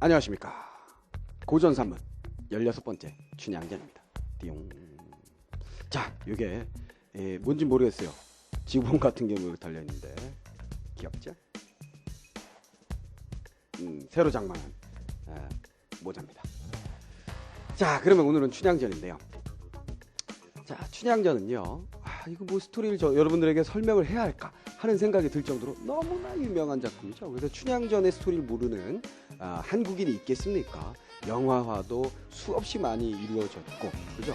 안녕하십니까. 고전산문 16번째 춘향전입니다. 띠용. 자, 이게 뭔지 모르겠어요. 지붕 같은 경우에 달려있는데 귀엽죠? 새로 장만한 모자입니다. 자, 그러면 오늘은 춘향전인데요. 자, 춘향전은요, 이거 뭐 스토리를 여러분들에게 설명을 해야 할까 하는 생각이 들 정도로 너무나 유명한 작품이죠. 그래서 춘향전의 스토리를 모르는 한국인이 있겠습니까? 영화화도 수없이 많이 이루어졌고, 그죠?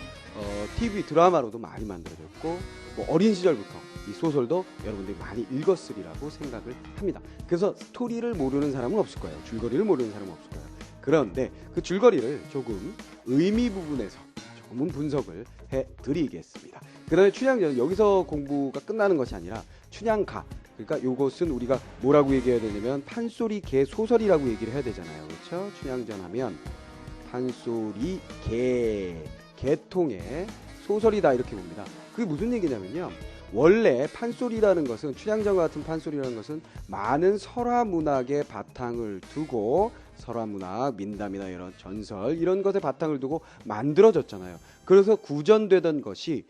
TV 드라마로도 많이 만들어졌고, 뭐 어린 시절부터 이 소설도 여러분들이 많이 읽었으리라고 생각을 합니다. 그래서 스토리를 모르는 사람은 없을 거예요. 줄거리를 모르는 사람은 없을 거예요. 그런데 그 줄거리를 조금 의미 부분에서 조금은 분석을 해드리겠습니다. 그 다음에 춘향전, 여기서 공부가 끝나는 것이 아니라 춘향가, 그러니까 요것은 우리가 뭐라고 얘기해야 되냐면 판소리 개 소설이라고 얘기를 해야 되잖아요. 그렇죠? 춘향전 하면 판소리 개통의 소설이다 이렇게 봅니다. 그게 무슨 얘기냐면요, 원래 판소리라는 것은, 춘향전 같은 판소리라는 것은 많은 설화 문학의 바탕을 두고, 설화 문학, 민담이나 이런 전설 이런 것에 바탕을 두고 만들어졌잖아요. 그래서 구전되던 것이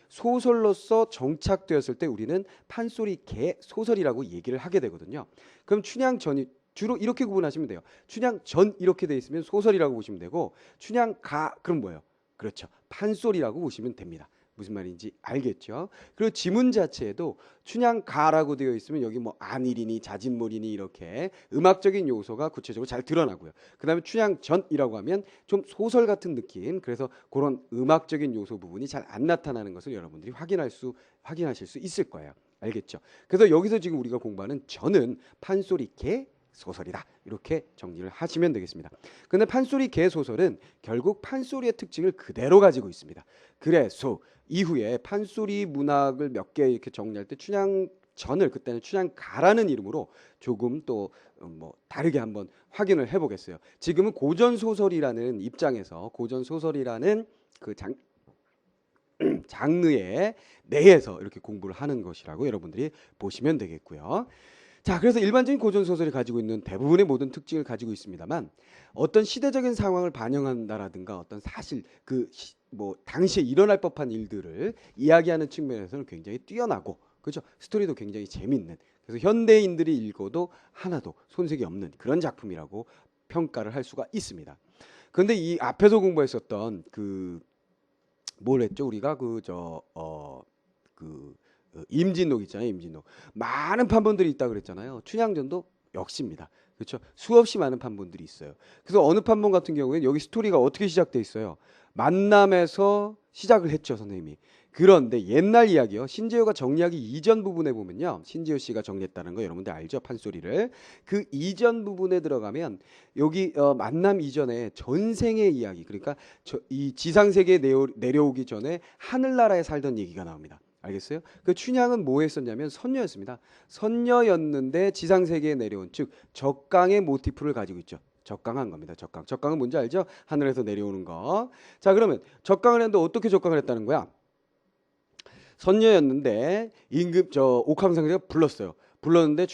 소설로서 정착되었을 때 우리는 판소리 개 소설이라고 얘기를 하게 되거든요. 그럼 춘향전이 주로 이렇게 구분하시면 돼요. 춘향전 이렇게 돼 있으면 소설이라고 보시면 되고, 춘향가 그럼 뭐예요? 그렇죠, 판소리라고 보시면 됩니다. 무슨 말인지 알겠죠? 그리고 지문 자체에도 춘향가라고 되어 있으면 여기 뭐 안일이니 자진몰이니 이렇게 음악적인 요소가 구체적으로 잘 드러나고요. 그 다음에 춘향전이라고 하면 좀 소설 같은 느낌, 그래서 그런 음악적인 요소 부분이 잘 안 나타나는 것을 여러분들이 확인하실 수 있을 거예요. 알겠죠? 그래서 여기서 지금 우리가 공부하는 전은 판소리 개 소설이다, 이렇게 정리를 하시면 되겠습니다. 근데 판소리 개 소설은 결국 판소리의 특징을 그대로 가지고 있습니다. 그래서 이후에 판소리 문학을 몇 개 이렇게 정리할 때 춘향전을 그때는 춘향가라는 이름으로 조금 또 뭐 다르게 한번 확인을 해보겠어요. 지금은 고전 소설이라는 입장에서 고전 소설이라는 그 장르의 내에서 이렇게 공부를 하는 것이라고 여러분들이 보시면 되겠고요. 자, 그래서 일반적인 고전 소설이 가지고 있는 대부분의 모든 특징을 가지고 있습니다만, 어떤 시대적인 상황을 반영한다라든가 어떤 사실 뭐 당시에 일어날 법한 일들을 이야기하는 측면에서는 굉장히 뛰어나고, 그렇죠? 스토리도 굉장히 재밌는, 그래서 현대인들이 읽어도 하나도 손색이 없는 그런 작품이라고 평가를 할 수가 있습니다. 그런데 이 앞에서 공부했었던 뭘 했죠? 우리가 임진록 있잖아요. 임진록. 많은 판본들이 있다 그랬잖아요. 춘향전도 역시입니다. 그렇죠? 수없이 많은 판본들이 있어요. 그래서 어느 판본 같은 경우에는 여기 스토리가 어떻게 시작돼 있어요? 만남에서 시작을 했죠, 선생님이. 그런데 옛날 이야기요, 신재호가 정리하기 이전 부분에 보면요, 신재호 씨가 정리했다는 거 여러분들 알죠? 판소리를. 그 이전 부분에 들어가면 여기 만남 이전에 전생의 이야기, 그러니까 이 지상세계에 내려오기 전에 하늘나라에 살던 얘기가 나옵니다. 알겠어요? 그 춘향은 뭐 했었냐면 선녀였습니다. 선녀였는데 지상세계에 내려온, 즉 적강의 모티프를 가지고 있죠. 적강한 겁니다. 적강. 적강은 뭔지 알죠? 하늘에서 내려오는 거. 자, 그러면 적강을 했는데 어떻게 적강을 했다는 거야? 선녀였는데 임금 옥황상제가 불렀어요. 불렀는데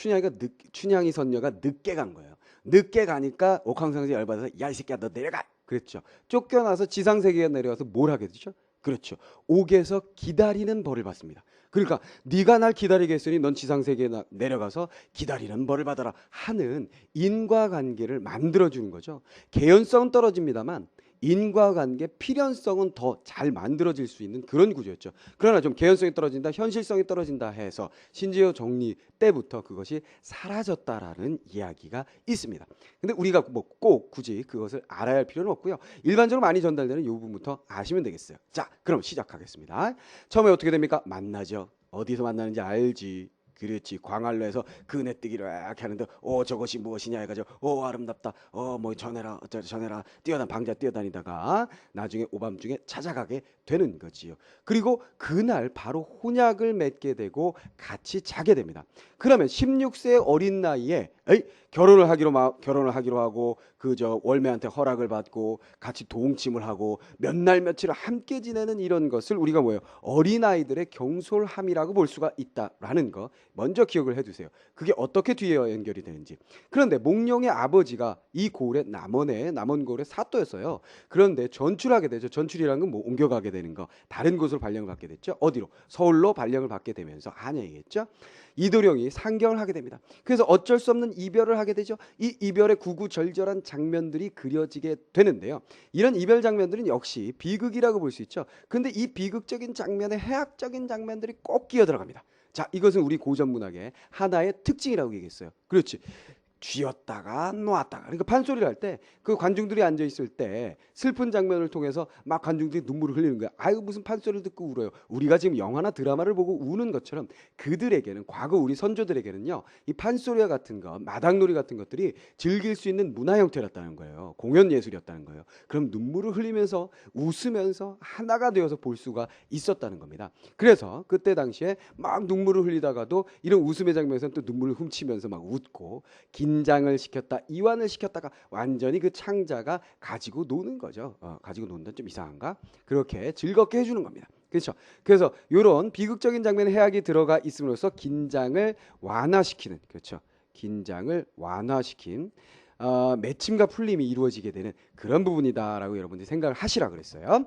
춘향이 선녀가 늦게 간 거예요. 늦게 가니까 옥황상제 열받아서 야, 이 새끼야, 너 내려가! 그랬죠. 쫓겨나서 지상세계에 내려와서 뭘 하게 되죠? 그렇죠, 옥에서 기다리는 벌을 받습니다. 그러니까 네가 날 기다리게 했으니 넌 지상세계에 내려가서 기다리는 벌을 받아라 하는 인과관계를 만들어주는 거죠. 개연성은 떨어집니다만 인과관계 필연성은 더 잘 만들어질 수 있는 그런 구조였죠. 그러나 좀 개연성이 떨어진다, 현실성이 떨어진다 해서 신재호 정리 때부터 그것이 사라졌다라는 이야기가 있습니다. 근데 우리가 뭐 꼭 굳이 그것을 알아야 할 필요는 없고요. 일반적으로 많이 전달되는 이 부분부터 아시면 되겠어요. 자, 그럼 시작하겠습니다. 처음에 어떻게 됩니까? 만나죠. 어디서 만나는지 알지? 그렇지, 광활로에서 그네뜨기를 이렇게 하는데 저것이 무엇이냐 해가지고 아름답다, 뭐 전해라 전해라, 방자 뛰어다니다가 나중에 오밤중에 찾아가게 되는 거지요. 그리고 그날 바로 혼약을 맺게 되고 같이 자게 됩니다. 그러면 16세 어린 나이에 결혼을 하기로 하고 그저 월매한테 허락을 받고 같이 동침을 하고 몇 날 며칠을 함께 지내는 이런 것을 우리가 뭐예요? 어린아이들의 경솔함이라고 볼 수가 있다라는 거 먼저 기억을 해두세요. 그게 어떻게 뒤에 연결이 되는지. 그런데 몽룡의 아버지가 이 고을의 남원 고을의 사또였어요. 그런데 전출하게 되죠. 전출이라는 건 뭐 옮겨가게 되는 거. 다른 곳으로 발령을 받게 됐죠. 어디로? 서울로 발령을 받게 되면서 한양이겠죠. 이도령이 상경을 하게 됩니다. 그래서 어쩔 수 없는 이별을 하게 되죠. 이 이별의 구구절절한 장면들이 그려지게 되는데요. 이런 이별 장면들은 역시 비극이라고 볼 수 있죠. 근데 이 비극적인 장면에 해학적인 장면들이 꼭 끼어 들어갑니다. 자, 이것은 우리 고전 문학의 하나의 특징이라고 얘기했어요. 그렇지. 쥐었다가 놓았다가. 그러니까 판소리를 할 때 그 관중들이 앉아 있을 때 슬픈 장면을 통해서 막 관중들이 눈물을 흘리는 거야. 아유, 무슨 판소리를 듣고 울어요. 우리가 지금 영화나 드라마를 보고 우는 것처럼 그들에게는, 과거 우리 선조들에게는요, 이 판소리와 같은 거, 마당놀이 같은 것들이 즐길 수 있는 문화 형태였다는 거예요. 공연 예술이었다는 거예요. 그럼 눈물을 흘리면서 웃으면서 하나가 되어서 볼 수가 있었다는 겁니다. 그래서 그때 당시에 막 눈물을 흘리다가도 이런 웃음의 장면에서는 또 눈물을 훔치면서 막 웃고, 긴장을 시켰다, 이완을 시켰다가 완전히 그 창자가 가지고 노는 거죠. 가지고 논다는 좀 이상한가? 그렇게 즐겁게 해주는 겁니다. 그렇죠. 그래서 이런 비극적인 장면에 해악이 들어가 있음으로써 긴장을 완화시키는, 그렇죠. 긴장을 완화시킨 맺힘과 풀림이 이루어지게 되는 그런 부분이다라고 여러분들이 생각을 하시라 그랬어요.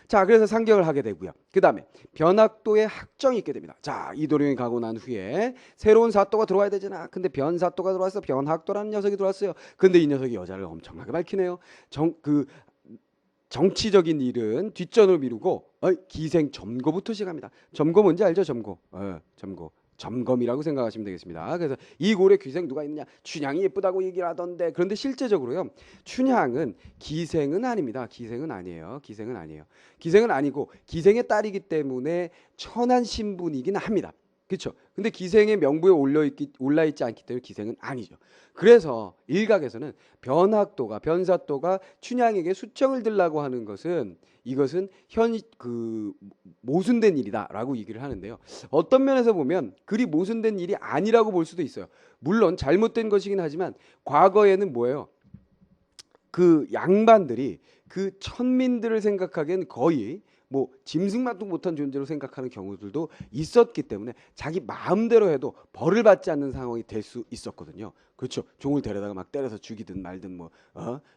자, 그래서 상경을 하게 되고요. 그 다음에 변학도에 학정이 있게 됩니다. 자, 이도령이 가고 난 후에 새로운 사또가 들어와야 되잖아. 근데 변사또가 들어왔어. 변학도라는 녀석이 들어왔어요. 근데 이 녀석이 여자를 엄청나게 밝히네요. 정치적인 일은 뒷전으로 미루고 기생 점거부터 시작합니다. 점거 뭔지 알죠? 점거. 점거. 점검이라고 생각하시면 되겠습니다. 그래서 이 고을에 기생 누가 있느냐? 춘향이 예쁘다고 얘기를 하던데, 그런데 실제적으로요, 춘향은 기생은 아닙니다. 기생은 아니에요. 기생은 아니에요. 기생은 아니고 기생의 딸이기 때문에 천한 신분이긴 합니다. 그렇죠. 근데 기생의 명부에 올라 있지 않기 때문에 기생은 아니죠. 그래서 일각에서는 변사또가 춘향에게 수청을 들라고 하는 것은, 이것은 모순된 일이다라고 얘기를 하는데요. 어떤 면에서 보면 그리 모순된 일이 아니라고 볼 수도 있어요. 물론 잘못된 것이긴 하지만 과거에는 뭐예요? 그 양반들이 그 천민들을 생각하기엔 거의 뭐 짐승만도 못한 존재로 생각하는 경우들도 있었기 때문에 자기 마음대로 해도 벌을 받지 않는 상황이 될 수 있었거든요. 그렇죠. 종을 데려다가 막 때려서 죽이든 말든 뭐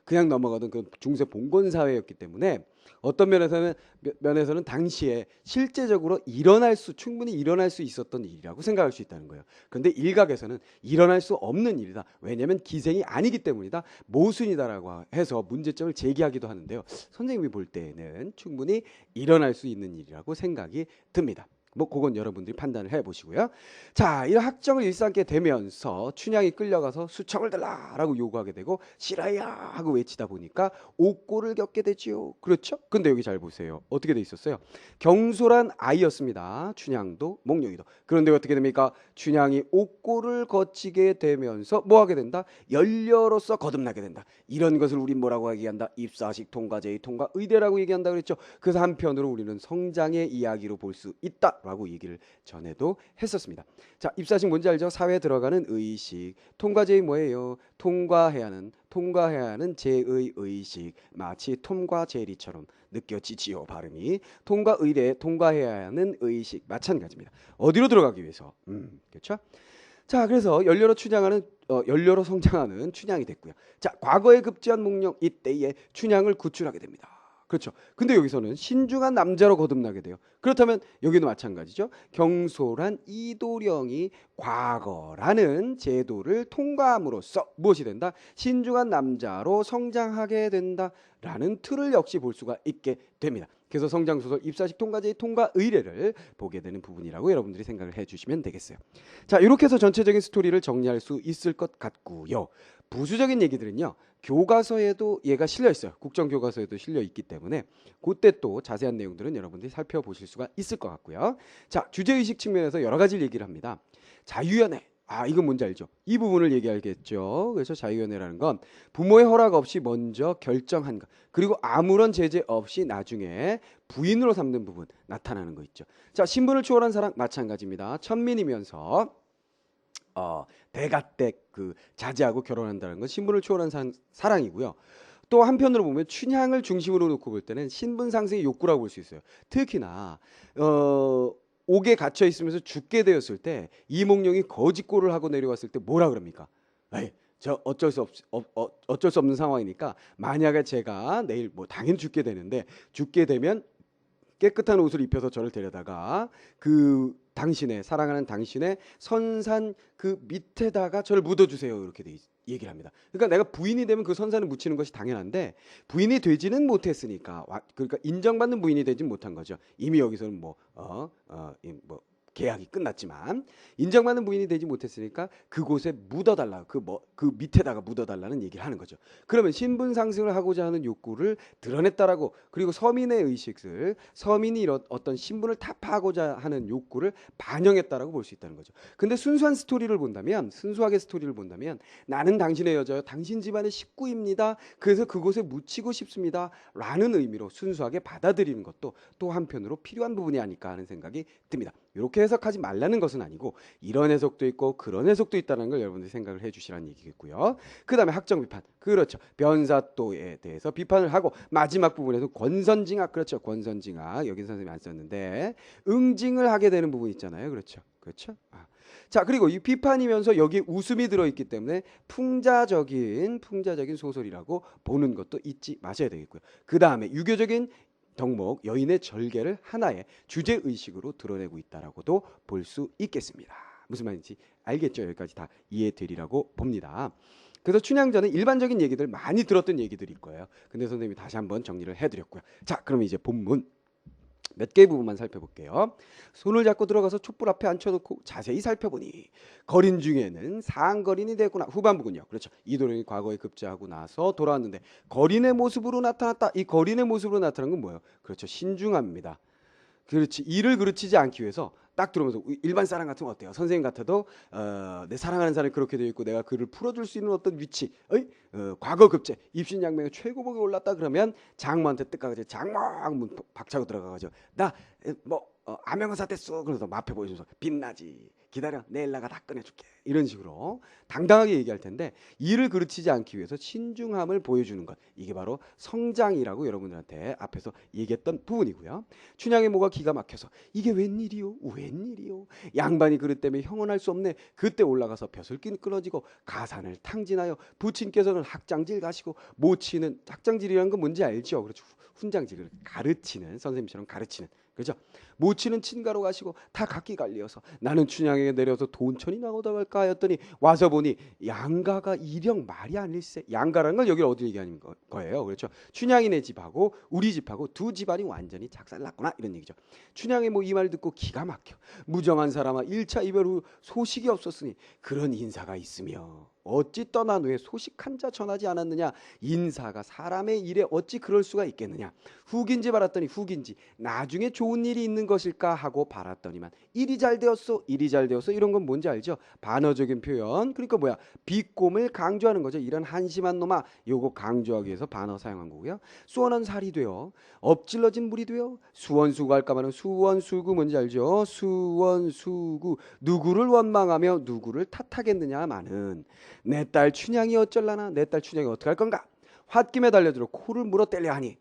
그냥 넘어가던 그 중세 봉건 사회였기 때문에 어떤 면에서는 당시에 실제적으로 충분히 일어날 수 있었던 일이라고 생각할 수 있다는 거예요. 그런데 일각에서는 일어날 수 없는 일이다. 왜냐하면 기생이 아니기 때문이다. 모순이다라고 해서 문제점을 제기하기도 하는데요. 선생님이 볼 때는 충분히 일어날 수 있는 일이라고 생각이 듭니다. 뭐 그건 여러분들이 판단을 해보시고요. 자, 이런 학정을 일삼게 되면서 춘향이 끌려가서 수청을 달라라고 요구하게 되고 싫어야 하고 외치다 보니까 옥고를 겪게 되지요. 그렇죠? 근데 여기 잘 보세요. 어떻게 돼 있었어요? 경솔한 아이였습니다. 춘향도 몽룡이도. 그런데 어떻게 됩니까? 춘향이 옥고를 거치게 되면서 뭐 하게 된다? 연녀로서 거듭나게 된다. 이런 것을 우린 뭐라고 얘기한다? 입사식 통과제의 통과의대라고 얘기한다 그랬죠. 그래서 한편으로 우리는 성장의 이야기로 볼 수 있다 라고 얘기를 전에도 했었습니다. 자, 입사식 뭔지 알죠? 사회에 들어가는 의식. 통과제의 뭐예요? 통과해야 하는 제의 의식. 마치 톰과 제리처럼 느껴지지요. 발음이. 통과의례, 통과해야 하는 의식. 마찬가지입니다. 어디로 들어가기 위해서? 그렇죠? 자, 그래서 연료로 성장하는 춘향이 됐고요. 자, 과거에 급제한 몽룡, 이때에 춘향을 구출하게 됩니다. 그렇죠. 근데 여기서는 신중한 남자로 거듭나게 돼요. 그렇다면 여기도 마찬가지죠. 경솔한 이도령이 과거라는 제도를 통과함으로써 무엇이 된다? 신중한 남자로 성장하게 된다라는 틀을 역시 볼 수가 있게 됩니다. 그래서 성장소설 입사식 통과제의 통과의례를 보게 되는 부분이라고 여러분들이 생각을 해주시면 되겠어요. 자, 이렇게 해서 전체적인 스토리를 정리할 수 있을 것 같고요. 부수적인 얘기들은요, 교과서에도 얘가 실려 있어요. 국정교과서에도 실려 있기 때문에 그때 또 자세한 내용들은 여러분들이 살펴보실 수가 있을 것 같고요. 자, 주제의식 측면에서 여러 가지 얘기를 합니다. 자유연애, 이건 뭔지 알죠? 이 부분을 얘기하겠죠. 그래서 자유연애라는 건 부모의 허락 없이 먼저 결정한 것. 그리고 아무런 제재 없이 나중에 부인으로 삼는 부분 나타나는 거 있죠. 자, 신분을 초월한 사랑 마찬가지입니다. 천민이면서 대가댁 그 자제하고 결혼한다는 건 신분을 초월한 사랑이고요. 또 한편으로 보면 춘향을 중심으로 놓고 볼 때는 신분 상승의 욕구라고 볼 수 있어요. 특히나 옥에 갇혀 있으면서 죽게 되었을 때 이몽룡이 거짓골을 하고 내려왔을 때 뭐라 그럽니까? 에이, 저 어쩔 수 없는 상황이니까 만약에 제가 내일 뭐 당연히 죽게 되는데 죽게 되면 깨끗한 옷을 입혀서 저를 데려다가 그 당신의 사랑하는 당신의 선산 그 밑에다가 저를 묻어주세요. 이렇게 얘기를 합니다. 그러니까 내가 부인이 되면 그 선산을 묻히는 것이 당연한데 부인이 되지는 못했으니까 그러니까 인정받는 부인이 되진 못한 거죠. 이미 여기서는 뭐 계약이 끝났지만 인정받는 부인이 되지 못했으니까 그곳에 묻어달라 그 밑에다가 묻어달라는 얘기를 하는 거죠. 그러면 신분 상승을 하고자 하는 욕구를 드러냈다라고 그리고 서민의 의식을 서민이 이런 어떤 신분을 타파하고자 하는 욕구를 반영했다라고 볼 수 있다는 거죠. 근데 순수하게 스토리를 본다면 나는 당신의 여자요 당신 집안의 식구입니다. 그래서 그곳에 묻히고 싶습니다라는 의미로 순수하게 받아들이는 것도 또 한편으로 필요한 부분이 아닐까 하는 생각이 듭니다. 이렇게 해석하지 말라는 것은 아니고 이런 해석도 있고 그런 해석도 있다는 걸 여러분들이 생각을 해주시라는 얘기겠고요. 그 다음에 학정 비판. 그렇죠. 변사또에 대해서 비판을 하고 마지막 부분에서 권선징악. 그렇죠. 권선징악. 여긴 선생님이 안 썼는데 응징을 하게 되는 부분 있잖아요. 그렇죠. 자, 그리고 이 비판이면서 여기 웃음이 들어있기 때문에 풍자적인 소설이라고 보는 것도 잊지 마셔야 되겠고요. 그 다음에 유교적인 덕목 여인의 절개를 하나의 주제 의식으로 드러내고 있다라고도 볼 수 있겠습니다. 무슨 말인지 알겠죠? 여기까지 다 이해되리라고 봅니다. 그래서 춘향전은 일반적인 얘기들 많이 들었던 얘기들일 거예요. 근데 선생님이 다시 한번 정리를 해드렸고요. 자, 그럼 이제 본문 몇 개의 부분만 살펴볼게요. 손을 잡고 들어가서 촛불 앞에 앉혀놓고 자세히 살펴보니 거린 중에는 상거린이 되구나. 후반부군요. 그렇죠. 이도령이 과거에 급제하고 나서 돌아왔는데 거린의 모습으로 나타났다. 이 거린의 모습으로 나타난 건 뭐예요? 그렇죠. 신중합니다. 그렇지. 일을 그르치지 않기 위해서 딱 들어오면서 일반 사람 같으면 어때요? 선생님 같아도 내 사랑하는 사람이 그렇게 되어 있고 내가 그를 풀어줄 수 있는 어떤 위치, 과거 급제, 입신양명의 최고봉에 올랐다 그러면 장모한테 뜻가가지고 장모 문 박차고 들어가가지고 나 암행어사 됐어. 그래서 마패 보여주면서 빛나지. 기다려. 내일 나가 다 꺼내줄게. 이런 식으로 당당하게 얘기할 텐데 일을 그르치지 않기 위해서 신중함을 보여주는 것. 이게 바로 성장이라고 여러분들한테 앞에서 얘기했던 부분이고요. 춘향의 모가 기가 막혀서 이게 웬일이요? 양반이 그릇 때문에 형언할 수 없네. 그때 올라가서 벼슬길 끊어지고 가산을 탕진하여 부친께서는 학장질 가시고 모치는 학장질이라는 건 뭔지 알죠? 그렇죠. 훈장질을 가르치는 선생님처럼 가르치는 그죠? 모치는 친가로 가시고 다 각기 갈리어서 나는 춘향에게 내려서 돈천이 나오다 갈까 하였더니 와서 보니 양가가 이령 말이 아닐세. 양가라는 건 여기 어디 얘기하는 거예요. 그렇죠? 춘향이네 집하고 우리 집하고 두 집안이 완전히 작살났구나 이런 얘기죠. 춘향이 이 말 듣고 기가 막혀. 무정한 사람아 1차 이별 후 소식이 없었으니 그런 인사가 있으며 어찌 떠난 후에 소식한 자 전하지 않았느냐. 인사가 사람의 일에 어찌 그럴 수가 있겠느냐. 후긴지 바랐더니 후긴지 나중에 좋은 일이 있는 것일까 하고 바랐더니만 일이 잘 되었어 이런 건 뭔지 알죠? 반어적인 표현. 그러니까 뭐야 비꼼을 강조하는 거죠. 이런 한심한 놈아 요거 강조하기 위해서 반어 사용한 거고요. 수원은 살이 되어 엎질러진 물이 되어 수원수구 할까 말은 수원수구 뭔지 알죠? 수원수구 누구를 원망하며 누구를 탓하겠느냐마는 내 딸 춘향이 어쩔라나 내 딸 춘향이 어떻게 할 건가 홧김에 달려들어 코를 물어 떼려 하니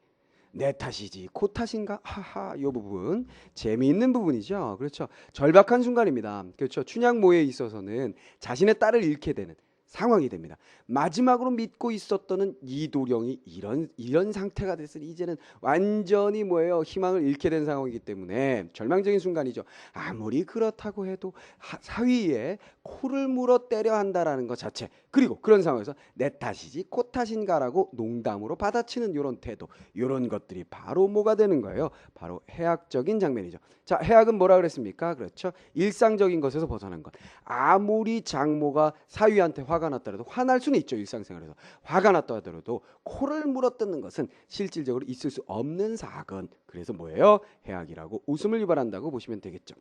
내 탓이지 코 탓인가 하하 이 부분 재미있는 부분이죠. 그렇죠. 절박한 순간입니다. 그렇죠. 춘향모에 있어서는 자신의 딸을 잃게 되는 상황이 됩니다. 마지막으로 믿고 있었던 이도령이 이런 상태가 됐으니 이제는 완전히 희망을 잃게 된 상황이기 때문에 절망적인 순간이죠. 아무리 그렇다고 해도 사위에 코를 물어 때려 한다라는 것 자체 그리고 그런 상황에서 내 탓이지 코 탓인가라고 농담으로 받아치는 이런 태도 이런 것들이 바로 뭐가 되는 거예요. 바로 해학적인 장면이죠. 자, 해학은 뭐라 그랬습니까? 그렇죠. 일상적인 것에서 벗어난 것. 아무리 장모가 사위한테 화가 났더라도 화날 수는 있죠. 일상생활에서 화가 났다 하더라도 코를 물어뜯는 것은 실질적으로 있을 수 없는 사건. 그래서 뭐예요? 해학이라고 웃음을 유발한다고 보시면 되겠죠.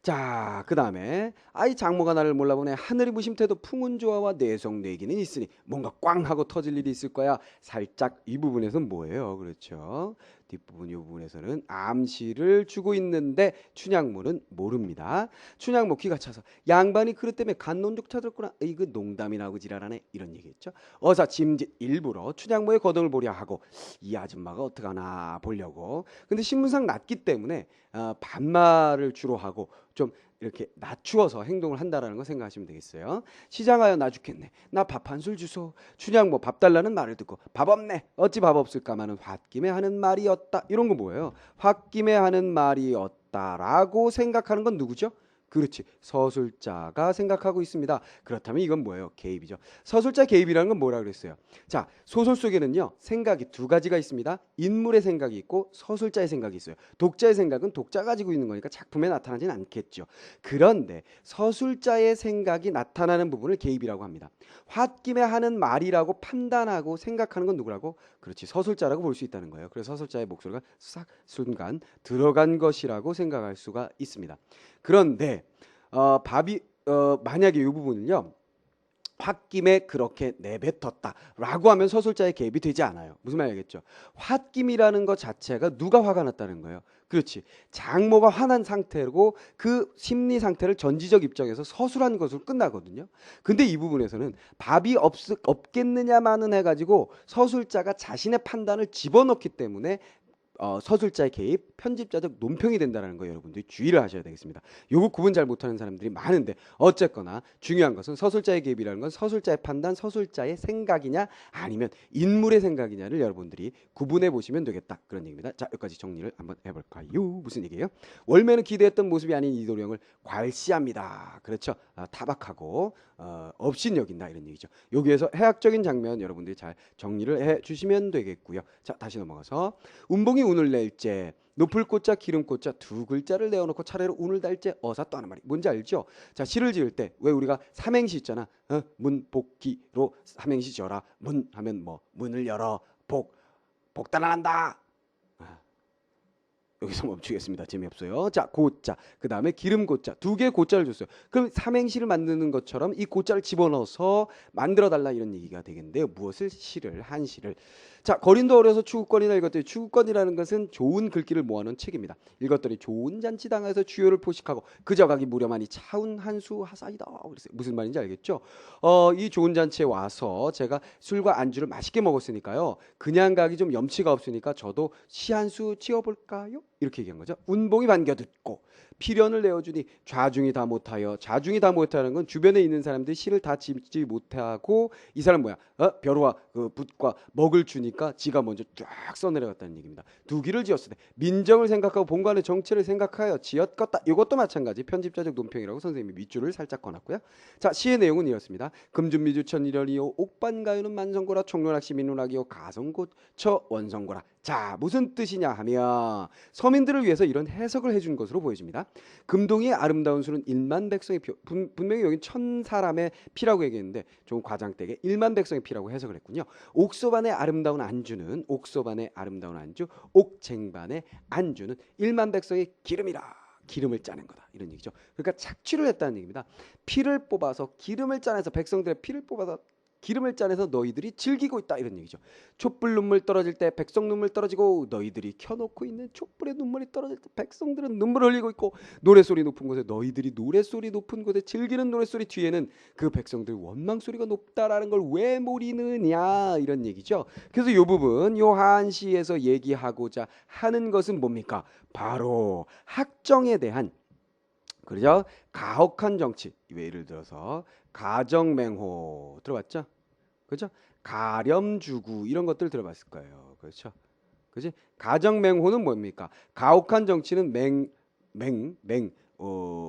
자, 그 다음에 아이 장모가 나를 몰라보네. 하늘이 무심태도 풍운조화와 내성내기는 있으니 뭔가 꽝 하고 터질 일이 있을 거야. 살짝 이 부분에서는 뭐예요? 그렇죠. 뒷부분 이 부분에서는 암시를 주고 있는데 춘향모는 모릅니다. 춘향모 귀가 차서 양반이 그릇 때문에 간논족 찾았구나. 이거 농담이나 하고 지랄하네. 이런 얘기했죠. 어사 짐짓 일부러 춘향모의 거동을 보려 하고 이 아줌마가 어떡하나 보려고. 근데 신문상 낮기 때문에 반말을 주로 하고 좀 이렇게 낮추어서 행동을 한다라는 거 생각하시면 되겠어요. 시장하여 나 죽겠네. 나 밥 한 술 주소. 춘향모 밥 달라는 말을 듣고 밥 없네. 어찌 밥 없을까마는 홧김에 하는 말이었다. 이런 거 뭐예요? 홧김에 하는 말이었다라고 생각하는 건 누구죠? 그렇지. 서술자가 생각하고 있습니다. 그렇다면 이건 뭐예요? 개입이죠. 서술자 개입이라는 건 뭐라 그랬어요? 자, 소설 속에는요, 생각이 두 가지가 있습니다. 인물의 생각이 있고 서술자의 생각이 있어요. 독자의 생각은 독자가 가지고 있는 거니까 작품에 나타나진 않겠죠. 그런데 서술자의 생각이 나타나는 부분을 개입이라고 합니다. 홧김에 하는 말이라고 판단하고 생각하는 건 누구라고? 그렇지. 서술자라고 볼 수 있다는 거예요. 그래서 서술자의 목소리가 싹 순간 들어간 것이라고 생각할 수가 있습니다. 그런데 만약에 이 부분을요, 홧김에 그렇게 내뱉었다라고 하면 서술자의 개입이 되지 않아요. 무슨 말이겠죠? 홧김이라는 것 자체가 누가 화가 났다는 거예요. 그렇지. 장모가 화난 상태고 그 심리 상태를 전지적 입장에서 서술한 것으로 끝나거든요. 근데 이 부분에서는 밥이 없겠느냐마는 해가지고 서술자가 자신의 판단을 집어넣기 때문에 서술자의 개입, 편집자적 논평이 된다는 거 여러분들이 주의를 하셔야 되겠습니다. 요거 구분 잘 못하는 사람들이 많은데 어쨌거나 중요한 것은 서술자의 개입이라는 건 서술자의 판단, 서술자의 생각이냐 아니면 인물의 생각이냐를 여러분들이 구분해 보시면 되겠다. 그런 얘기입니다. 자, 여기까지 정리를 한번 해볼까요? 무슨 얘기예요? 월매는 기대했던 모습이 아닌 이도령을 괄시합니다. 그렇죠. 타박하고 업신 여긴다 이런 얘기죠. 여기에서 해학적인 장면 여러분들이 잘 정리를 해 주시면 되겠고요. 자, 다시 넘어가서 운봉이 운을 낼제 높을 꽃자 기름 꽃자 두 글자를 내어놓고 차례로 운을 달제 어사 또 하는 말이 뭔지 알죠? 자, 시를 지을 때 왜 우리가 삼행시 있잖아. 문복기로 삼행시 지어라. 문 하면 뭐 문을 열어 복달아난다. 여기서 멈추겠습니다. 재미없어요. 자, 고자. 그 다음에 기름 고자. 두 개의 고자를 줬어요. 그럼 삼행시를 만드는 것처럼 이 고자를 집어넣어서 만들어달라 이런 얘기가 되겠는데요. 무엇을? 시를, 한시를. 자, 거린도 어려서 추구권이나 읽었더니 추구권이라는 것은 좋은 글귀를 모아놓은 책입니다. 읽었더니 좋은 잔치당에서 주요를 포식하고 그저가기 무렴하니 차운 한수 하사이다. 그랬어요. 무슨 말인지 알겠죠? 이 좋은 잔치에 와서 제가 술과 안주를 맛있게 먹었으니까요. 그냥 가기 좀 염치가 없으니까 저도 시 한 수 지어볼까요? 이렇게 얘기한 거죠. 운봉이 반겨 듣고 필연을 내어주니 좌중이 다 못하여. 좌중이 다 못하는 건 주변에 있는 사람들이 시를 다 짓지 못하고 이 사람 뭐야? 벼루와 그 붓과 먹을 주니까 지가 먼저 쫙 써내려갔다는 얘기입니다. 두 귀를 지었을 때 민정을 생각하고 본관의 정체를 생각하여 지었겠다. 이것도 마찬가지 편집자적 논평이라고 선생님이 밑줄을 살짝 꺼놨고요. 자, 시의 내용은 이렇습니다. 금준미주 천일열이요 옥반가요는 만성고라 총론학시 민문학이요 가성고처 원성고라. 자, 무슨 뜻이냐 하면 서민들을 위해서 이런 해석을 해준 것으로 보여집니다. 금동이의 아름다운 수는 1만 백성의 피. 분명히 여긴 1000사람의 피라고 얘기했는데 좀 과장되게 1만 백성의 피라고 해석을 했군요. 옥소반의 아름다운 안주는 옥소반의 아름다운 안주, 옥쟁반의 안주는 1만 백성의 기름이라. 기름을 짜는 거다 이런 얘기죠. 그러니까 착취를 했다는 얘기입니다. 피를 뽑아서 기름을 짜내서 백성들의 피를 뽑아서 기름을 짜내서 너희들이 즐기고 있다 이런 얘기죠. 촛불 눈물 떨어질 때 백성 눈물 떨어지고 너희들이 켜놓고 있는 촛불의 눈물이 떨어질 때 백성들은 눈물을 흘리고 있고 노래소리 높은 곳에 너희들이 노래소리 높은 곳에 즐기는 노래소리 뒤에는 그 백성들 원망소리가 높다라는 걸 왜 모르느냐 이런 얘기죠. 그래서 이 부분 요 한시에서 얘기하고자 하는 것은 뭡니까? 바로 학정에 대한 그죠? 가혹한 정치. 예를 들어서 가정맹호 들어봤죠? 그죠? 가렴주구 이런 것들 들어봤을 거예요. 그렇죠? 그지? 가정맹호는 뭡니까? 가혹한 정치는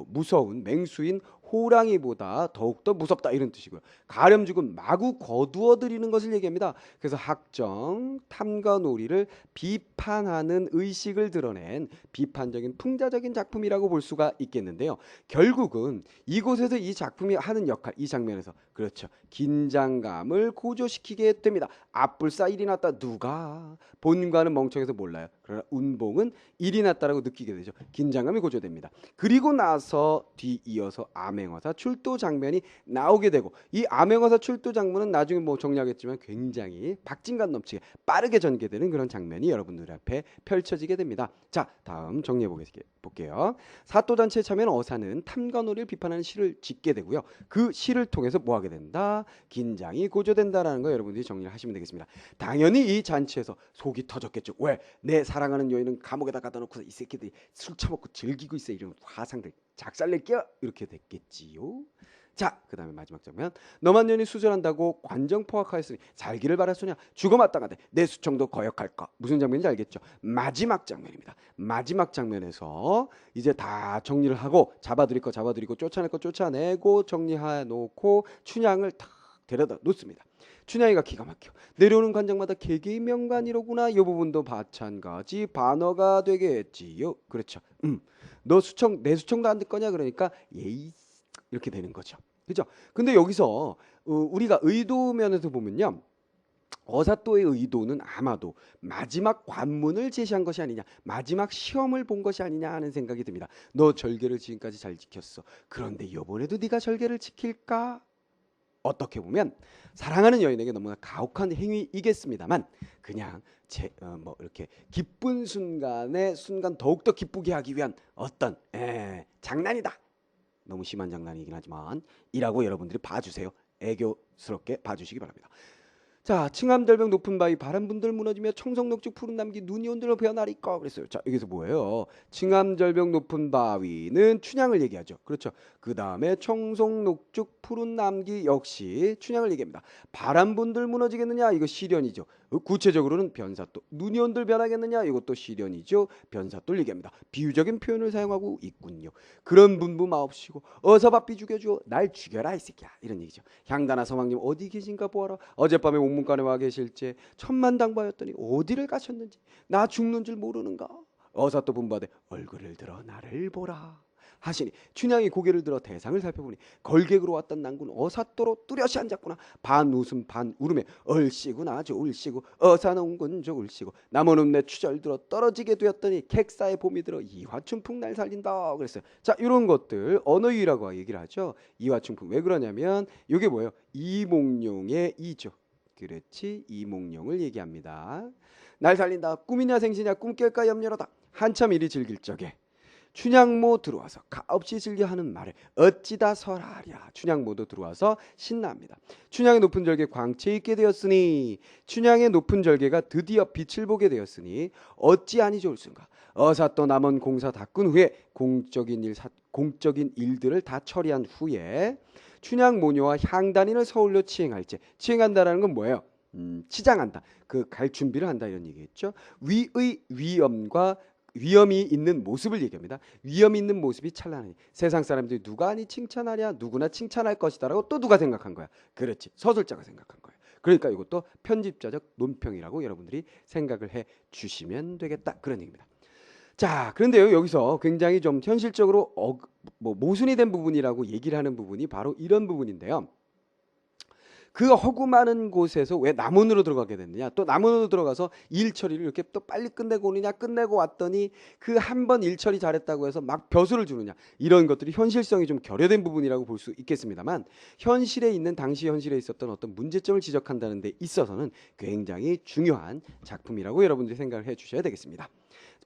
무서운 맹수인 호랑이보다 더욱더 무섭다 이런 뜻이고요. 가렴죽은 마구 거두어 들이는 것을 얘기합니다. 그래서 학정, 탐과 놀이를 비판하는 의식을 드러낸 비판적인 풍자적인 작품이라고 볼 수가 있겠는데요. 결국은 이곳에서 이 작품이 하는 역할, 이 장면에서 그렇죠. 긴장감을 고조시키게 됩니다. 앞불싸 일이 났다. 누가? 본관은 멍청해서 몰라요. 그러나 운봉은 일이 났다라고 느끼게 되죠. 긴장감이 고조됩니다. 그리고 나서 뒤이어서 암행어사 출도 장면이 나오게 되고 이 암행어사 출도 장면은 나중에 뭐 정리하겠지만 굉장히 박진감 넘치게 빠르게 전개되는 그런 장면이 여러분들 앞에 펼쳐지게 됩니다. 자, 다음 정리해 볼게요. 사또잔치에 참여한 어사는 탐과 놀이를 비판하는 시를 짓게 되고요. 그 시를 통해서 뭐 하게 된다? 긴장이 고조된다라는 거 여러분들이 정리를 하시면 되겠습니다. 당연히 이 잔치에서 속이 터졌겠죠. 왜? 내 사랑하는 여인은 감옥에다 갖다 놓고서 이 새끼들이 술 처먹고 즐기고 있어. 이런 화상들 작살낼게요. 이렇게 됐겠지요. 자, 그 다음에 마지막 장면. 너만 년이 수절한다고 관정 포악하였으니 살기를 바랐으냐. 죽어 마땅하되 내 수청도 거역할까. 무슨 장면인지 알겠죠? 마지막 장면입니다. 마지막 장면에서 이제 다 정리를 하고 잡아들일 거 잡아들이고 쫓아낼 거 쫓아내고 정리해 놓고 춘향을 탁 데려다 놓습니다. 춘향이가 기가 막혀. 내려오는 관장마다 개개의 명관이로구나. 이 부분도 마찬가지 반어가 되겠지요. 그렇죠. 너 수청 내 수청도 안 들 거냐 그러니까 예이 이렇게 되는 거죠. 그죠? 근데 여기서 우리가 의도 면에서 보면요. 어사또의 의도는 아마도 마지막 관문을 제시한 것이 아니냐, 마지막 시험을 본 것이 아니냐 하는 생각이 듭니다. 너 절개를 지금까지 잘 지켰어. 그런데 이번에도 네가 절개를 지킬까? 어떻게 보면 사랑하는 여인에게 너무나 가혹한 행위이겠습니다만 그냥 뭐 이렇게 기쁜 순간 더욱더 기쁘게 하기 위한 어떤 장난이다. 너무 심한 장난이긴 하지만 이라고 여러분들이 봐주세요. 애교스럽게 봐주시기 바랍니다. 자, 칭암절벽 높은 바위 바람분들 무너지며 청성녹죽 푸른 남기 눈이 온들어 배어나리까 그랬어요. 자, 여기서 뭐예요? 칭암절벽 높은 바위는 춘향을 얘기하죠. 그렇죠. 그 다음에 청성녹죽 푸른 남기 역시 춘향을 얘기합니다. 바람분들 무너지겠느냐? 이거 시련이죠. 구체적으로는 변사또. 눈이 온들 변하겠느냐? 이것도 시련이죠. 변사또를 얘기합니다. 비유적인 표현을 사용하고 있군요. 그런 분부 마옵시고 어서 바삐 죽여줘. 날 죽여라 이 새끼야. 이런 얘기죠. 향단아 서방님 어디 계신가 보아라. 어젯밤에 옥문관에 와 계실지 천만당바였더니 어디를 가셨는지 나 죽는 줄 모르는가. 어사또 분부하되 얼굴을 들어 나를 보라 하시니 춘향이 고개를 들어 대상을 살펴보니 걸객으로 왔던 난군 어사또로 뚜렷이 앉았구나. 반 웃음 반 울음에 얼씨구나 좋을씨구 어사는 온군 좋을씨구 남은 내 추절 들어 떨어지게 되었더니 객사의 봄이 들어 이화춘풍 날 살린다 그랬어요. 자, 이런 것들 언어유희라고 얘기를 하죠. 이화춘풍 왜 그러냐면 이게 뭐예요? 이몽룡의 이죠. 그렇지, 이몽룡을 얘기합니다. 날 살린다 꿈이냐 생시냐 꿈 깰까 염려하다. 한참 일이 즐길 적에 춘향모 들어와서 가없이 즐겨하는 말을 어찌다 설하랴. 춘향모도 들어와서 신납니다. 춘향의 높은 절개 광채 있게 되었으니 춘향의 높은 절개가 드디어 빛을 보게 되었으니 어찌 아니 좋을순가. 어사또 남은 공사 다 끈 후에 공적인 일들을 다 처리한 후에 춘향 모녀와 향단인을 서울로 치행할지. 치행한다라는 건 뭐예요? 치장한다. 그 갈 준비를 한다 이런 얘기겠죠. 위의 위엄과 위험이 있는 모습을 얘기합니다. 위험이 있는 모습이 찬란하니 세상 사람들이 누가 아니 칭찬하랴. 누구나 칭찬할 것이다라고 또 누가 생각한 거야? 그렇지, 서술자가 생각한 거야. 그러니까 이것도 편집자적 논평이라고 여러분들이 생각을 해 주시면 되겠다 그런 얘기입니다. 자, 그런데요 여기서 굉장히 좀 현실적으로 모순이 된 부분이라고 얘기를 하는 부분이 바로 이런 부분인데요. 그 허구 많은 곳에서 왜 남원으로 들어가게 됐느냐? 또 남원으로 들어가서 일 처리를 이렇게 또 빨리 끝내고 오느냐? 끝내고 왔더니 그 한 번 일 처리 잘했다고 해서 막 벼슬을 주느냐? 이런 것들이 현실성이 좀 결여된 부분이라고 볼 수 있겠습니다만 현실에 있는 당시 현실에 있었던 어떤 문제점을 지적한다는 데 있어서는 굉장히 중요한 작품이라고 여러분들이 생각을 해 주셔야 되겠습니다.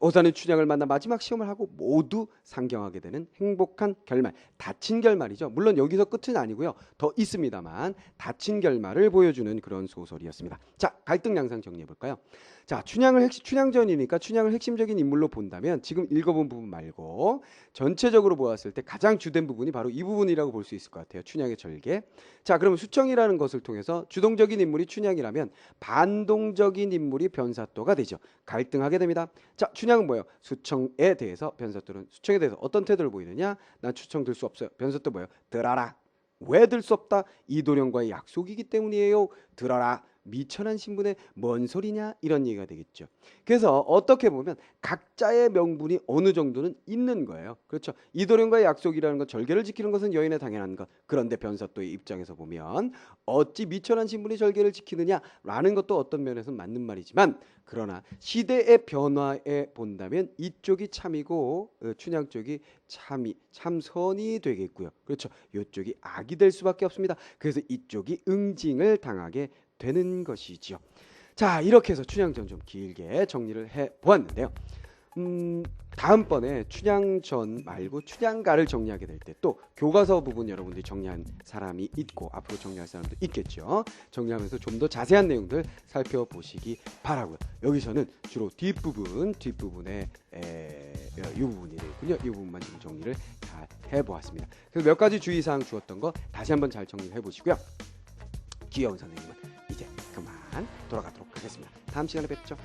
어사는 춘향을 만나 마지막 시험을 하고 모두 상경하게 되는 행복한 결말, 닫힌 결말이죠. 물론 여기서 끝은 아니고요. 더 있습니다만 닫힌 결말을 보여주는 그런 소설이었습니다. 자, 갈등 양상 정리해 볼까요? 자, 춘향전이니까 춘향을 핵심적인 인물로 본다면 지금 읽어본 부분 말고 전체적으로 보았을 때 가장 주된 부분이 바로 이 부분이라고 볼 수 있을 것 같아요. 춘향의 절개. 자, 그러면 수청이라는 것을 통해서 주동적인 인물이 춘향이라면 반동적인 인물이 변사또가 되죠. 갈등하게 됩니다. 자, 춘향 춘향은 뭐예요? 수청에 대해서 변사또는 수청에 대해서 어떤 태도를 보이느냐? 난 추청 들 수 없어요. 변사또 뭐예요? 들어라. 왜 들 수 없다? 이도령과의 약속이기 때문이에요. 들어라. 미천한 신분의 뭔 소리냐? 이런 얘기가 되겠죠. 그래서 어떻게 보면 각자의 명분이 어느 정도는 있는 거예요. 그렇죠. 이도령과의 약속이라는 건 절개를 지키는 것은 여인의 당연한 것. 그런데 변사또의 입장에서 보면 어찌 미천한 신분이 절개를 지키느냐라는 것도 어떤 면에서는 맞는 말이지만, 그러나 시대의 변화에 본다면 이쪽이 참이고 춘향 쪽이 참선이 되겠고요. 그렇죠. 이쪽이 악이 될 수밖에 없습니다. 그래서 이쪽이 응징을 당하게 되는 것이지요. 자, 이렇게 해서 춘향전 좀 길게 정리를 해 보았는데요. 다음번에 춘향전 말고 춘향가를 정리하게 될 때 또 교과서 부분 여러분들이 정리한 사람이 있고 앞으로 정리할 사람도 있겠죠. 정리하면서 좀 더 자세한 내용들 살펴보시기 바라고요. 여기서는 주로 뒷부분에 이 부분이 되겠군요. 이 부분만 좀 정리를 잘 해보았습니다. 그래서 몇 가지 주의사항 주었던 거 다시 한번 잘 정리를 해보시고요. 귀여운 선생님은 이제 그만 돌아가도록 하겠습니다. 다음 시간에 뵙죠.